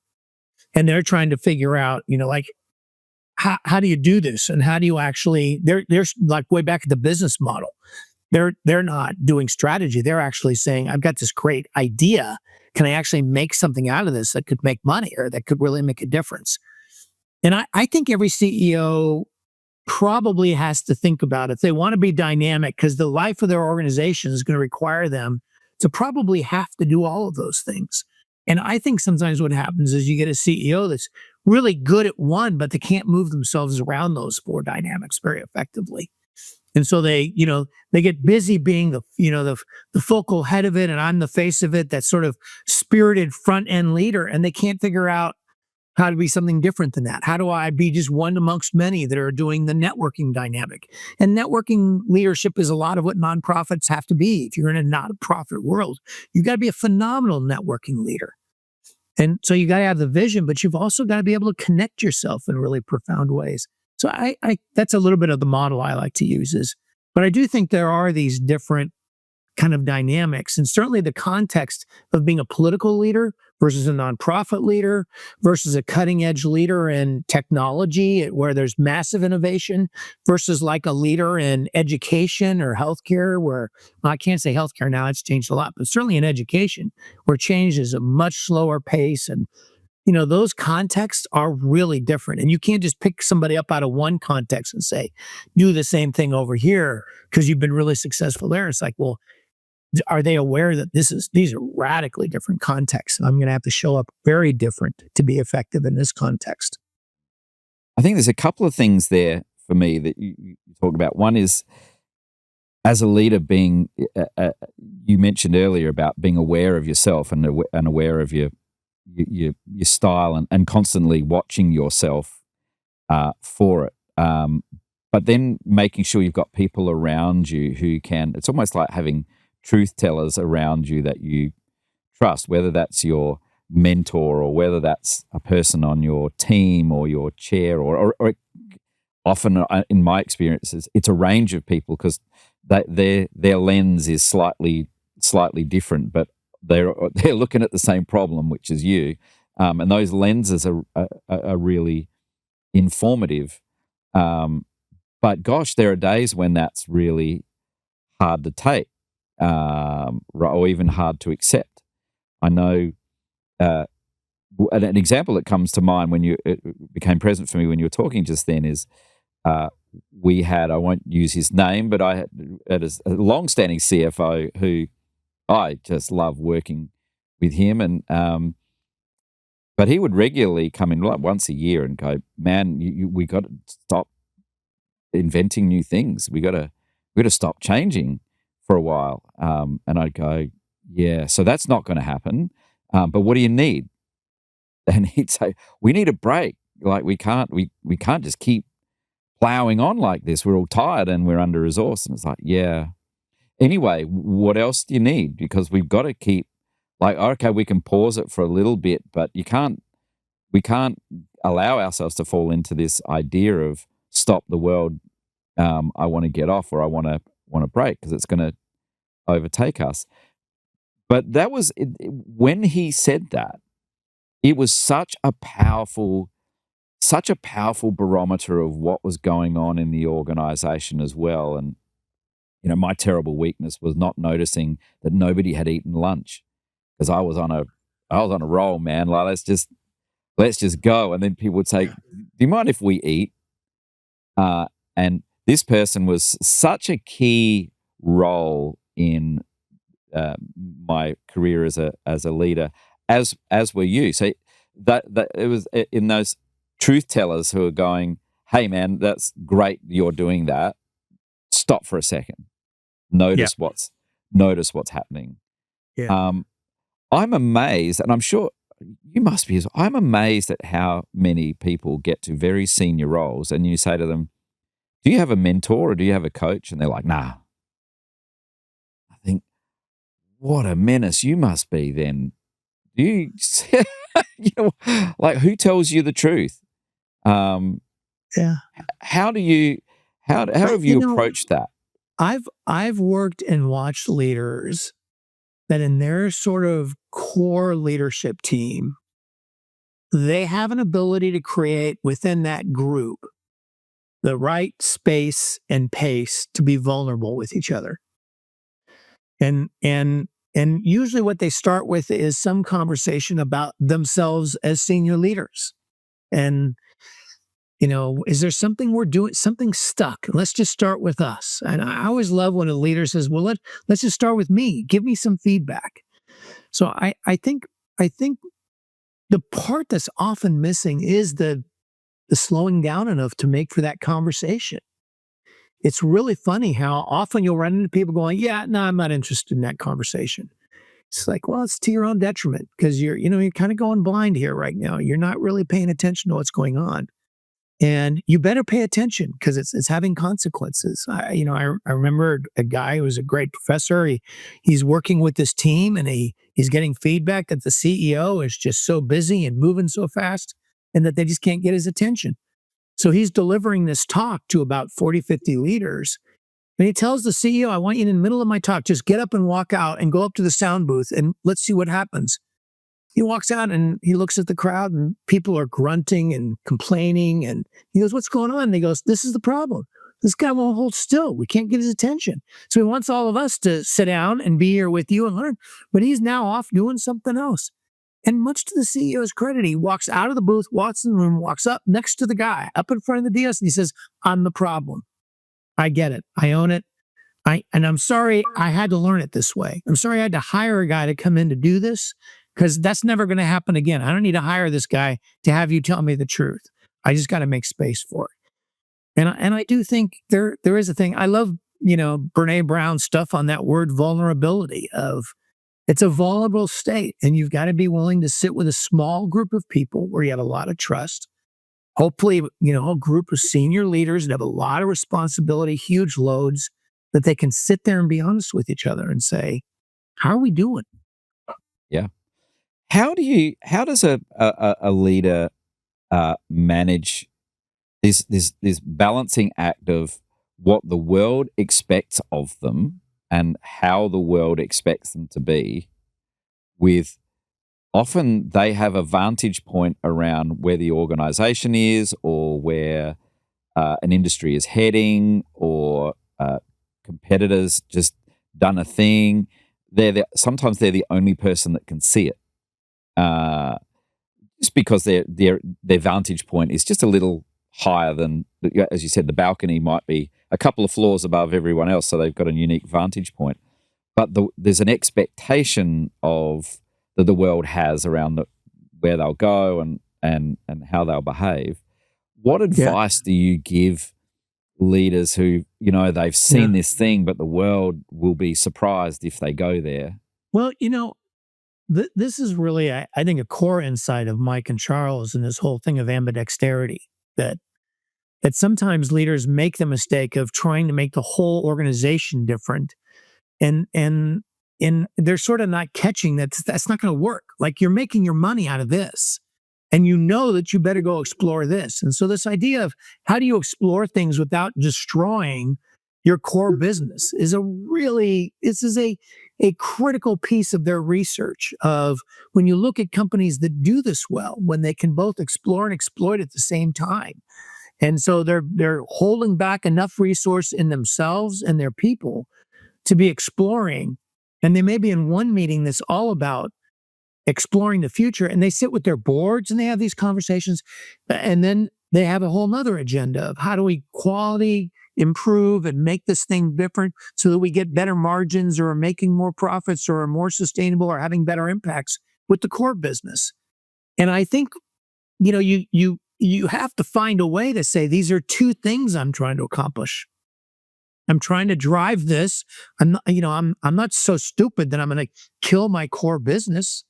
And they're trying to figure out, how do you do this? And how do you actually, they're like way back at the business model. They're not doing strategy. They're actually saying, I've got this great idea. Can I actually make something out of this that could make money or that could really make a difference? And I think every CEO probably has to think about, if they want to be dynamic, because the life of their organization is going to require them to probably have to do all of those things. And I think sometimes what happens is you get a CEO that's really good at one, but they can't move themselves around those four dynamics very effectively. And so they get busy being the focal head of it, and I'm the face of it, that sort of spirited front end leader, and they can't figure out how to be something different than that. How do I be just one amongst many that are doing the networking dynamic? And networking leadership is a lot of what nonprofits have to be. If you're in a not-for-profit world, you got to be a phenomenal networking leader. And so you got to have the vision, but you've also got to be able to connect yourself in really profound ways. So I that's a little bit of the model I like to use but I do think there are these different kind of dynamics, and certainly the context of being a political leader versus a nonprofit leader versus a cutting edge leader in technology where there's massive innovation versus like a leader in education or healthcare where, well, I can't say healthcare now, it's changed a lot, but certainly in education where change is a much slower pace. And those contexts are really different. And you can't just pick somebody up out of one context and say, do the same thing over here because you've been really successful there. It's like, well, are they aware that these are radically different contexts? And I'm going to have to show up very different to be effective in this context. I think there's a couple of things there for me that you talk about. One is, as a leader, being, you mentioned earlier about being aware of yourself and aware of your style and constantly watching yourself for it. But then making sure you've got people around you who can, it's almost like having truth tellers around you that you trust, whether that's your mentor or whether that's a person on your team or your chair or often in my experiences, it's a range of people because their lens is slightly different, but they're looking at the same problem, which is you. And those lenses are really informative. But gosh, there are days when that's really hard to take. Or even hard to accept. I know an example that comes to mind when it became present for me when you were talking just then is we had, I won't use his name, but I had a long-standing CFO who I just love working with him, and but he would regularly come in like once a year and go, "Man, we got to stop inventing new things. We got to stop changing for a while." And I'd go, "Yeah, so that's not going to happen. But what do you need?" And he'd say, "We need a break. Like we can't just keep plowing on like this. We're all tired and we're under resourced." And it's like, yeah. Anyway, what else do you need? Because we've got to keep like, okay, we can pause it for a little bit, but we can't allow ourselves to fall into this idea of stop the world. I want to get off, or I want to break because it's going to overtake us. But that was when he said that, it was such a powerful barometer of what was going on in the organization as well. And my terrible weakness was not noticing that nobody had eaten lunch because I was on a roll, man. Like let's just go. And then people would say, "Do you mind if we eat?" And this person was such a key role in my career as a leader, as were you. So that it was in those truth tellers who are going, "Hey, man, that's great. You're doing that. Stop for a second. Notice what's happening." Yeah. I'm amazed, and I'm sure you must be as well. I'm amazed at how many people get to very senior roles, and you say to them, "Do you have a mentor or do you have a coach?" And they're like, "Nah." I think, what a menace you must be then. Do you, like who tells you the truth? Yeah. How have you approached that? I've worked and watched leaders that in their sort of core leadership team, they have an ability to create within that group the right space and pace to be vulnerable with each other. And usually what they start with is some conversation about themselves as senior leaders. And is there something we're doing, something stuck? Let's just start with us. And I always love when a leader says, "Well, let's just start with me. Give me some feedback." So I think the part that's often missing is the slowing down enough to make for that conversation. It's really funny how often you'll run into people going, "Yeah, no, I'm not interested in that conversation." It's like, well, it's to your own detriment because you're kind of going blind here right now. You're not really paying attention to what's going on. And you better pay attention because it's having consequences. I remember a guy who was a great professor. He's working with this team and he's getting feedback that the CEO is just so busy and moving so fast and that they just can't get his attention. So he's delivering this talk to about 40, 50 leaders. And he tells the CEO, I want you in the middle of my talk, just get up and walk out and go up to the sound booth and let's see what happens. He walks out and he looks at the crowd and people are grunting and complaining. And he goes, what's going on? And he goes, this is the problem. This guy won't hold still. We can't get his attention. So he wants all of us to sit down and be here with you and learn. But he's now off doing something else. And much to the CEO's credit, he walks out of the booth, walks in the room, walks up next to the guy, up in front of the DS, and he says, I'm the problem. I get it. I own it. And I'm sorry I had to learn it this way. I'm sorry I had to hire a guy to come in to do this because that's never going to happen again. I don't need to hire this guy to have you tell me the truth. I just got to make space for it. And I do think there is a thing. I love, Brene Brown's stuff on that word vulnerability of it's a vulnerable state. And you've got to be willing to sit with a small group of people where you have a lot of trust. Hopefully, a group of senior leaders that have a lot of responsibility, huge loads, that they can sit there and be honest with each other and say, how are we doing? Yeah. How does a leader manage this balancing act of what the world expects of them and how the world expects them to be, with often they have a vantage point around where the organization is or where an industry is heading, or competitors just done a thing. Sometimes they're the only person that can see it, just because their vantage point is just a little higher than, as you said, the balcony might be a couple of floors above everyone else, so they've got a unique vantage point. But there's an expectation of that the world has around where they'll go and how they'll behave. What advice do you give leaders who, they've seen this thing, but the world will be surprised if they go there? Well, this is really, I think, a core insight of Mike and Charles and this whole thing of ambidexterity, that sometimes leaders make the mistake of trying to make the whole organization different. And they're sort of not catching that's not going to work. Like, you're making your money out of this, and that you better go explore this. And so this idea of how do you explore things without destroying your core business is a critical piece of their research of when you look at companies that do this well, when they can both explore and exploit at the same time. And so they're holding back enough resource in themselves and their people to be exploring. And they may be in one meeting that's all about exploring the future, and they sit with their boards and they have these conversations. And then they have a whole nother agenda of how do we quality improve and make this thing different so that we get better margins or are making more profits or are more sustainable or having better impacts with the core business. And I think, you have to find a way to say, these are two things I'm trying to accomplish. I'm trying to drive this. I'm not so stupid that I'm going to kill my core business,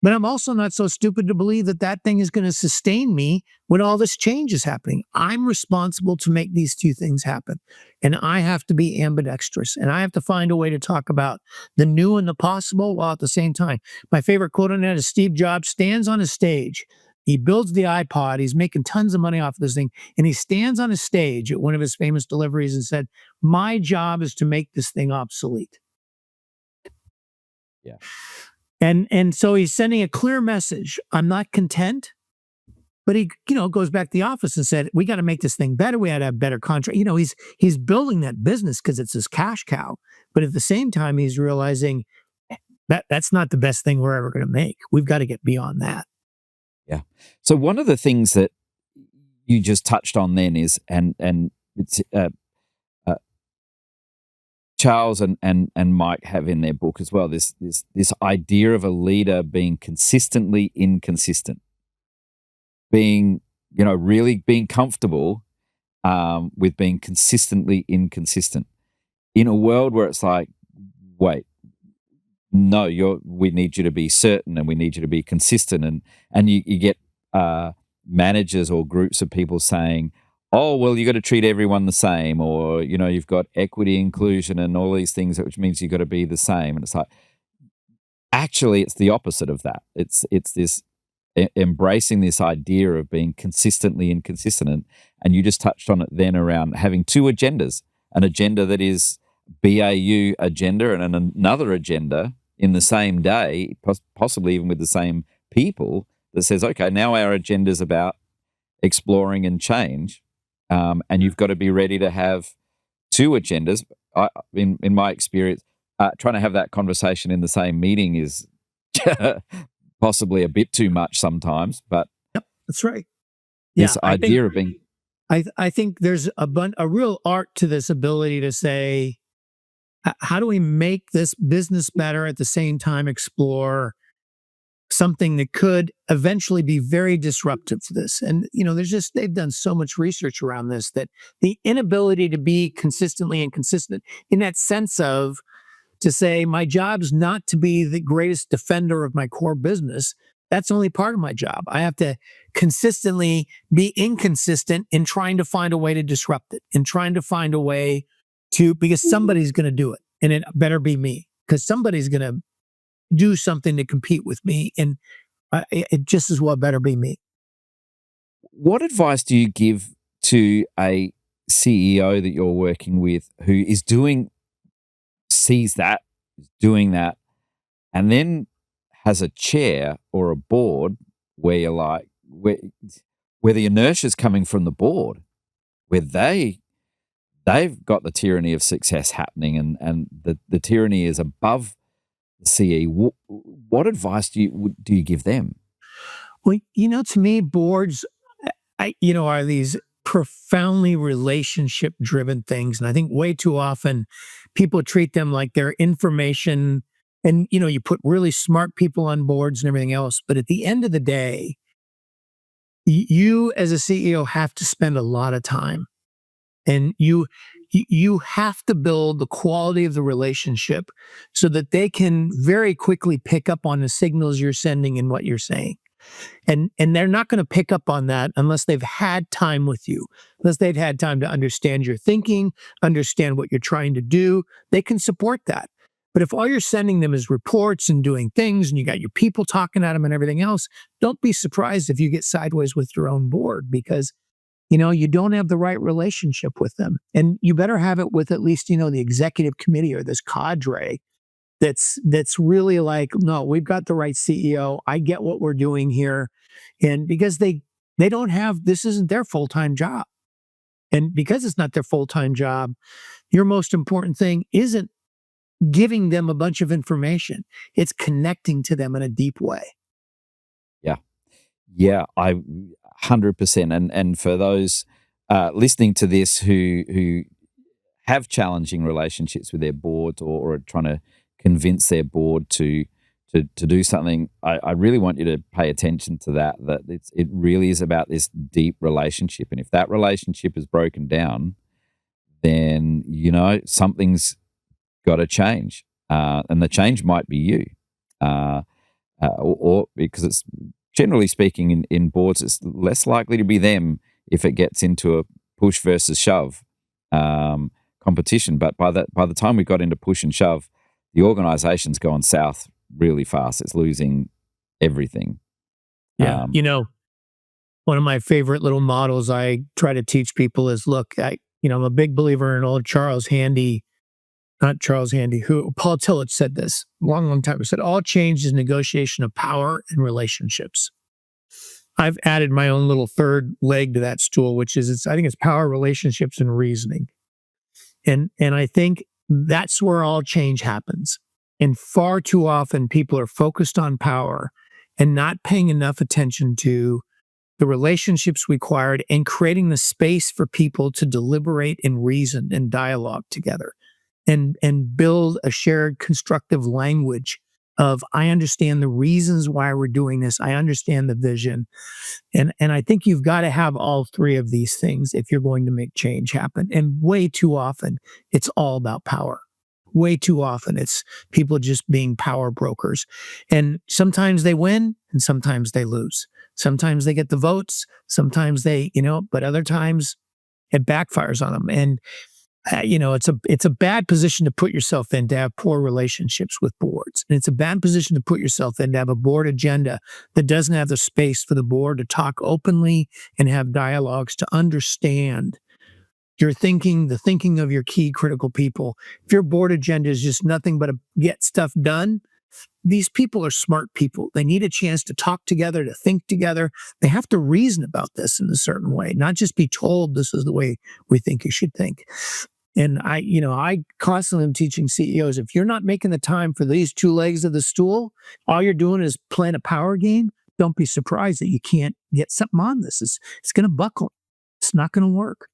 but I'm also not so stupid to believe that thing is going to sustain me when all this change is happening. I'm responsible to make these two things happen. And I have to be ambidextrous, and I have to find a way to talk about the new and the possible while at the same time. My favorite quote on that is Steve Jobs stands on a stage. He builds the iPod. He's making tons of money off of this thing. And he stands on a stage at one of his famous deliveries and said, my job is to make this thing obsolete. Yeah. And so he's sending a clear message. I'm not content. But he, goes back to the office and said, we got to make this thing better. We had to have better contract. He's building that business because it's his cash cow. But at the same time, he's realizing that's not the best thing we're ever going to make. We've got to get beyond that. Yeah. So one of the things that you just touched on then is, and it's Charles and Mike have in their book as well, this idea of a leader being consistently inconsistent, being, really being comfortable with being consistently inconsistent in a world where it's like, wait, no, we need you to be certain and we need you to be consistent. And you get managers or groups of people saying, oh, well, you got to treat everyone the same, or, you've got equity, inclusion, and all these things, which means you've got to be the same. And it's like, actually, it's the opposite of that. It's this embracing this idea of being consistently inconsistent. And you just touched on it then around having two agendas, an agenda that is BAU agenda and another agenda in the same day, possibly even with the same people, that says, okay, now our agenda is about exploring and change. And you've got to be ready to have two agendas. In my experience, trying to have that conversation in the same meeting is possibly a bit too much sometimes. But yep, that's right. This idea of being, I think there's a real art to this ability to say, how do we make this business better at the same time explore something that could eventually be very disruptive to this? And, they've done so much research around this, that the inability to be consistently inconsistent in that sense of, to say, my job's not to be the greatest defender of my core business. That's only part of my job. I have to consistently be inconsistent in trying to find a way to disrupt it, in trying to find a way because somebody's going to do it, and it better be me, because somebody's going to do something to compete with me, and it just as well better be me. What advice do you give to a CEO that you're working with who is sees that, is doing that, and then has a chair or a board where you're like, where the inertia is coming from the board, where they've got the tyranny of success happening, and the tyranny is above the CE. What advice do you give them? Well, to me, boards, are these profoundly relationship-driven things, and I think way too often people treat them like they're information. And you put really smart people on boards and everything else, but at the end of the day, you as a CEO have to spend a lot of time. And you have to build the quality of the relationship so that they can very quickly pick up on the signals you're sending and what you're saying. And they're not going to pick up on that unless they've had time with you, unless they've had time to understand your thinking, understand what you're trying to do. They can support that. But if all you're sending them is reports and doing things, and you got your people talking at them and everything else, don't be surprised if you get sideways with your own board, because you don't have the right relationship with them. And you better have it with at least, the executive committee or this cadre that's really like, no, we've got the right CEO. I get what we're doing here. And because they don't have, this isn't their full-time job. And because it's not their full-time job, your most important thing isn't giving them a bunch of information. It's connecting to them in a deep way. Yeah, I 100%. And for those listening to this who have challenging relationships with their boards, or are trying to convince their board to do something, I really want you to pay attention to that it really is about this deep relationship. And if that relationship is broken down, then something's got to change, and the change might be you, or because it's, generally speaking, in boards, it's less likely to be them if it gets into a push versus shove competition. But by the time we got into push and shove, the organization's gone south really fast. It's losing everything. Yeah. One of my favorite little models I try to teach people is, look, I'm a big believer in old Paul Tillich said this long time ago. Said, all change is negotiation of power and relationships. I've added my own little third leg to that stool, which is, I think it's power, relationships, and reasoning. And I think that's where all change happens. And far too often people are focused on power and not paying enough attention to the relationships required and creating the space for people to deliberate and reason and dialogue together. and build a shared constructive language of, I understand the reasons why we're doing this. I understand the vision. And I think you've got to have all three of these things if you're going to make change happen. And way too often, it's all about power. Way too often, it's people just being power brokers. And sometimes they win and sometimes they lose. Sometimes they get the votes, sometimes they, but other times it backfires on them. And it's a bad position to put yourself in, to have poor relationships with boards. And it's a bad position to put yourself in, to have a board agenda that doesn't have the space for the board to talk openly and have dialogues to understand your thinking, the thinking of your key critical people. If your board agenda is just nothing but get stuff done, these people are smart people. They need a chance to talk together, to think together. They have to reason about this in a certain way, not just be told this is the way we think you should think. And I constantly am teaching CEOs, if you're not making the time for these two legs of the stool, all you're doing is playing a power game. Don't be surprised that you can't get something on this. It's going to buckle. It's not going to work.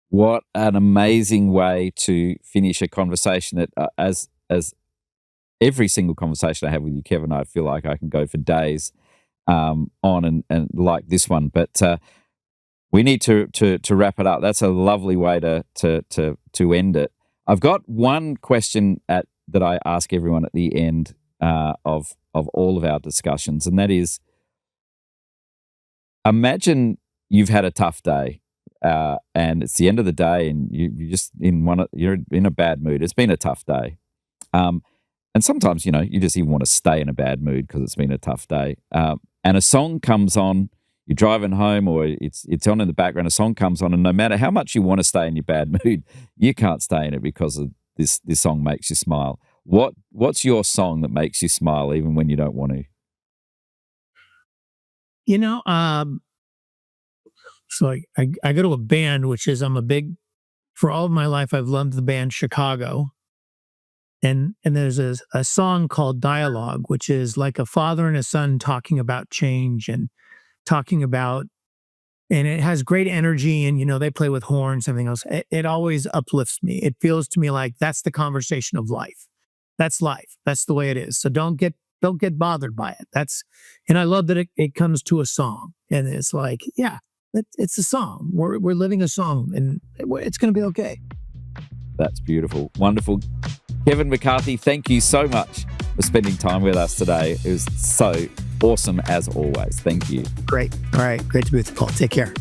What an amazing way to finish a conversation that, as every single conversation I have with you, Kevin, I feel like I can go for days on and like this one. But we need to wrap it up. That's a lovely way to end it. I've got one question that I ask everyone at the end of all of our discussions, and that is, imagine you've had a tough day. And it's the end of the day, and you're just you're in a bad mood. It's been a tough day, and sometimes you just even want to stay in a bad mood because it's been a tough day. And a song comes on. You're driving home, or it's on in the background. A song comes on, and no matter how much you want to stay in your bad mood, you can't stay in it because of this song makes you smile. What's your song that makes you smile even when you don't want to? So I go to a band, which is for all of my life, I've loved the band Chicago. And there's a song called Dialogue, which is like a father and a son talking about change and and it has great energy, and, they play with horns, everything else. It always uplifts me. It feels to me like that's the conversation of life. That's life. That's the way it is. So don't get bothered by it. And I love that it comes to a song, and it's like, yeah, it's a song. We're living a song, and it's going to be okay. That's beautiful. Wonderful. Kevin McCarthy, thank you so much for spending time with us today. It was so awesome as always. Thank you. Great. All right. Great to be with you, Paul. Take care.